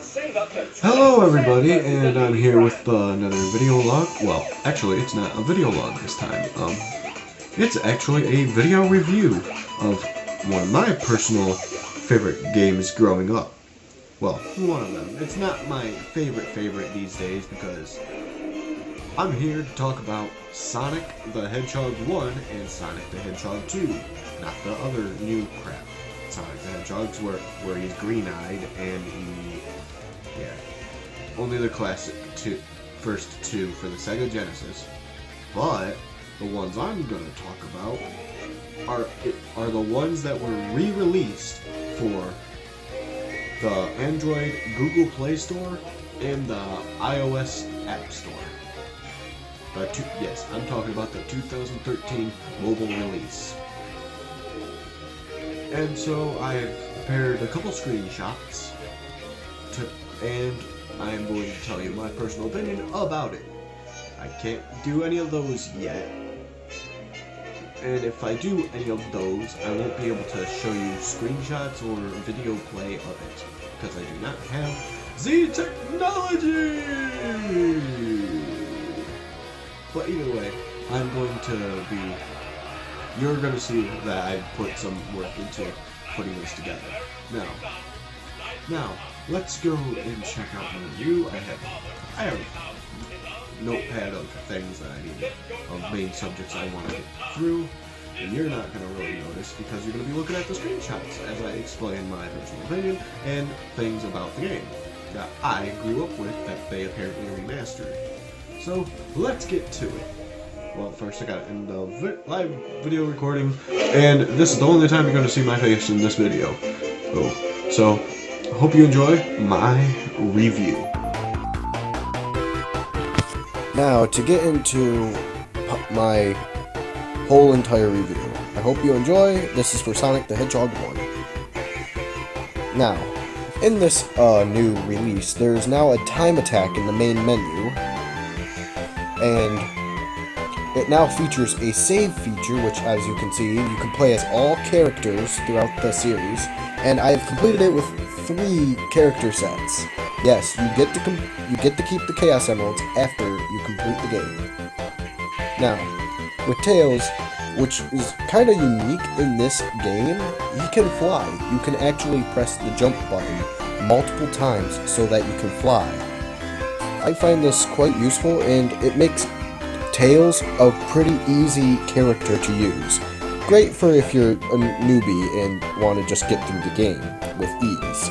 Hello everybody, and I'm here with another video log. Well, actually, it's not a video log this time. It's actually a video review of one of my personal favorite games growing up. Well, one of them. It's not my favorite these days because I'm here to talk about Sonic the Hedgehog 1 and Sonic the Hedgehog 2, not the other new crap. Sonic the Hedgehog's where he's green-eyed and only the classic first two for the Sega Genesis. But the ones I'm going to talk about are the ones that were re-released for the Android Google PlayStore and the iOS App Store. Yes, I'm talking about the 2013 mobile release. And so I've prepared a couple screenshots and I'm going to tell you my personal opinion about it. I can't do any of those yet. And if I do any of those, I won't be able to show you screenshots or video play of it, because I do not have the technology! But either way, you're going to see that I've put some work into putting this together. Now, let's go and check out the review. I have a notepad of things that I need, of main subjects I want to get through, and you're not going to really notice because you're going to be looking at the screenshots as I explain my personal opinion and things about the game that I grew up with that they apparently remastered. So, let's get to it. Well, first I gotta end the live video recording, and this is the only time you're going to see my face in this video. So, I hope you enjoy my review. Now, to get into my whole entire review, I hope you enjoy. This is for Sonic the Hedgehog 1. Now, in this new release, there's now a time attack in the main menu, and it now features a save feature, which, as you can see, you can play as all characters throughout the series, and I've completed it with 3 character sets. Yes, you get to keep the Chaos Emeralds after you complete the game. Now, with Tails, which is kind of unique in this game, he can fly. You can actually press the jump button multiple times so that you can fly. I find this quite useful, and it makes Tails a pretty easy character to use. Great for if you're a newbie and want to just get through the game with ease,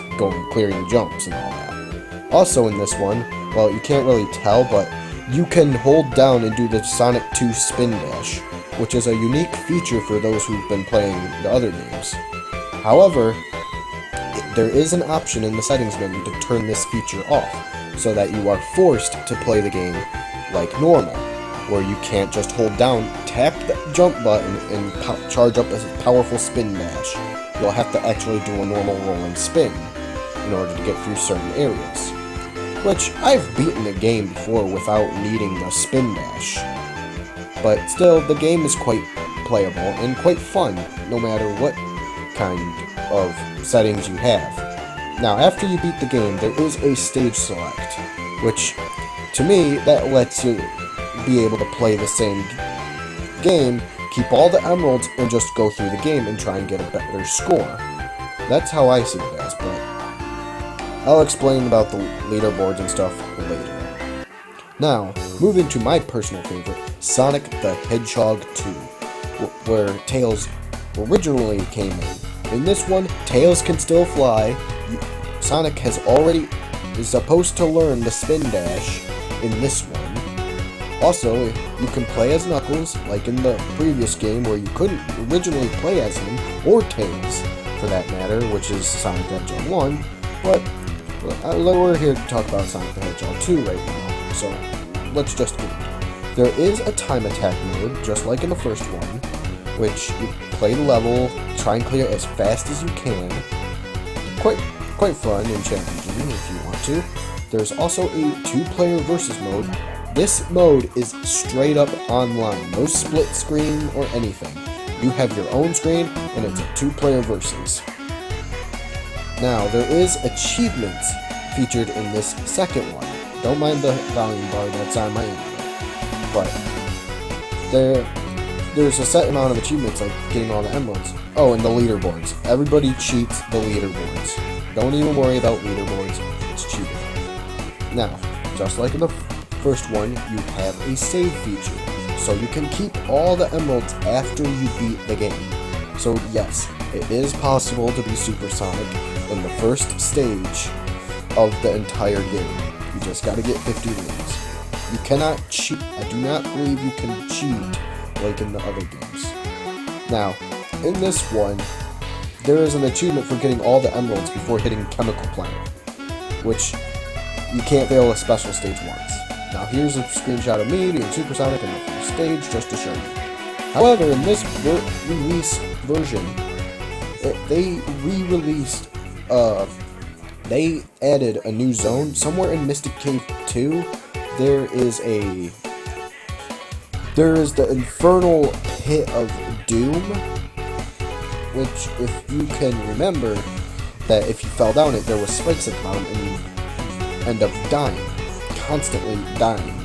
clearing jumps and all that. Also in this one, well, you can't really tell, but you can hold down and do the Sonic 2 Spin Dash, which is a unique feature for those who've been playing the other games. However, there is an option in the settings menu to turn this feature off, so that you are forced to play the game like normal, where you can't just hold down, tap the jump button, and charge up a powerful spin dash. You'll have to actually do a normal rolling spin in order to get through certain areas. Which, I've beaten the game before without needing a spin dash. But still, the game is quite playable and quite fun, no matter what kind of settings you have. Now, after you beat the game, there is a stage select, which, to me, that lets you be able to play the same game, keep all the emeralds, and just go through the game and try and get a better score. That's how I see it as, but I'll explain about the leaderboards and stuff later. Now, moving to my personal favorite, Sonic the Hedgehog 2, where Tails originally came in. In this one, Tails can still fly. Sonic is supposed to learn the spin dash in this one. Also, you can play as Knuckles, like in the previous game where you couldn't originally play as him, or Tails, for that matter, which is Sonic the Hedgehog 1, but we're here to talk about Sonic the Hedgehog 2 right now, so let's just get into it. There is a time attack mode, just like in the first one, which you play the level, try and clear as fast as you can. Quite fun and challenging if you want to. There's also a 2-player versus mode. This mode is straight up online, no split screen or anything. You have your own screen, and it's a 2-player versus. Now, there is achievements featured in this second one. Don't mind the volume bar that's on my end. But there's a set amount of achievements, like getting all the emeralds. Oh, and the leaderboards. Everybody cheats the leaderboards. Don't even worry about leaderboards. It's cheating. Now, just like in the first one, you have a save feature, so you can keep all the emeralds after you beat the game. So yes, it is possible to be supersonic in the first stage of the entire game. You just gotta get 50 rings. You cannot cheat. I do not believe you can cheat like in the other games. Now, in this one, there is an achievement for getting all the emeralds before hitting Chemical Planet, which you can't fail a special stage once. Now here's a screenshot of me being supersonic in the first stage just to show you. However, in this release version, they re-released, they added a new zone. Somewhere in Mystic Cave 2, there is the Infernal Pit of Doom, which, if you can remember, that if you fell down it, there was spikes at the bottom, and you end up dying, constantly dying,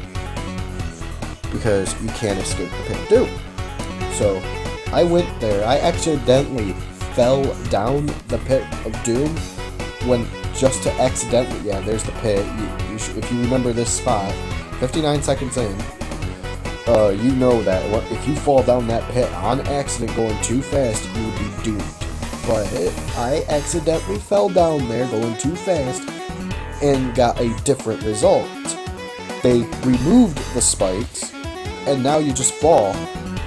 because you can't escape the Pit of Doom. So, I went there. I accidentally fell down the Pit of Doom, when just to accidentally, yeah, there's the pit. If you remember this spot, 59 seconds in, you know that if you fall down that pit on accident going too fast, you would be doomed. But I accidentally fell down there going too fast and got a different result. They removed the spikes, and now you just fall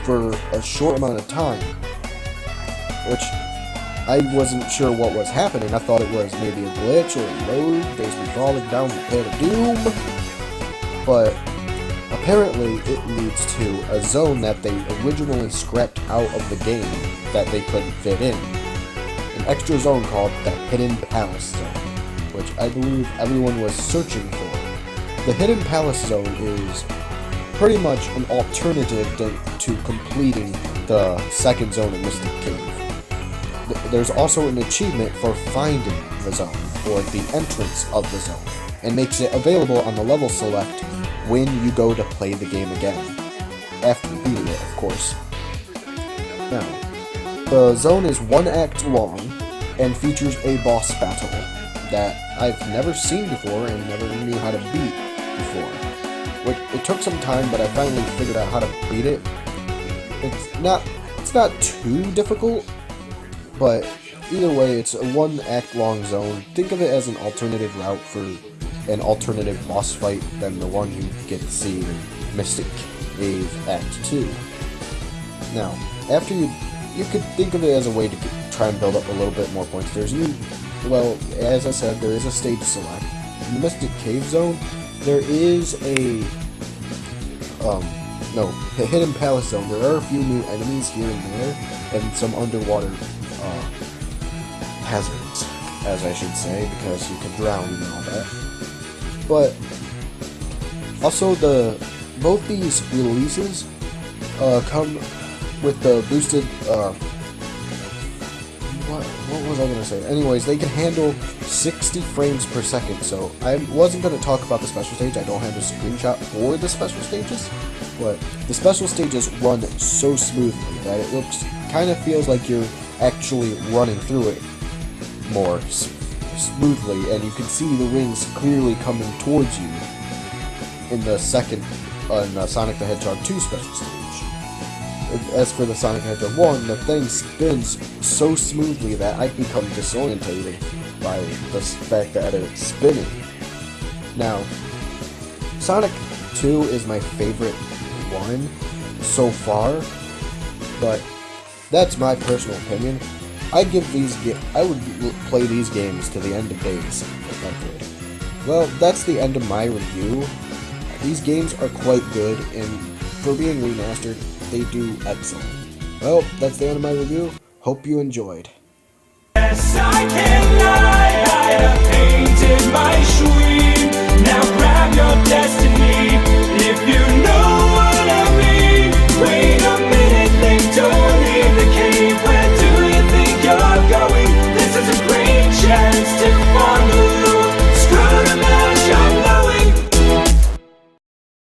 for a short amount of time, which I wasn't sure what was happening. I thought it was maybe a glitch or a load. There's me falling down the Pit of Doom. But apparently it leads to a zone that they originally scrapped out of the game that they couldn't fit in. An extra zone called the Hidden Palace Zone, which I believe everyone was searching for. The Hidden Palace Zone is pretty much an alternative to completing the second zone in Mystic Cave. There's also an achievement for finding the zone, or the entrance of the zone, and makes it available on the level select when you go to play the game again. After beating it, of course. Now, the zone is 1 act long, and features a boss battle that I've never seen before and never knew how to beat before. It took some time, but I finally figured out how to beat it. It's not too difficult, but either way, it's a 1 act long zone. Think of it as an alternative route for an alternative boss fight than the one you get to see in Mystic Cave Act 2. Now, after you could think of it as a way to try and build up a little bit more points. As I said, there is a stage select. In the Mystic Cave Zone, there is a Hidden Palace Zone. There are a few new enemies here and there, and some underwater hazards, as I should say, because you can drown and all that. But also, both these releases come with the boosted. What was I gonna say? Anyways, they can handle 60 frames per second. So I wasn't gonna talk about the special stage. I don't have a screenshot for the special stages, but the special stages run so smoothly that it kind of feels like you're actually running through it more smoothly, and you can see the rings clearly coming towards you in the second Sonic the Hedgehog 2 special stage. As for the Sonic the Hedgehog 1, the thing spins so smoothly that I become disorientated by the fact that it's spinning. Now, Sonic 2 is my favorite one so far, but that's my personal opinion. I would play these games to the end of days if I could. Well, that's the end of my review. These games are quite good, and for being remastered, they do excellent. Well, that's the end of my review. Hope you enjoyed. Yes, I can't lie, I painted my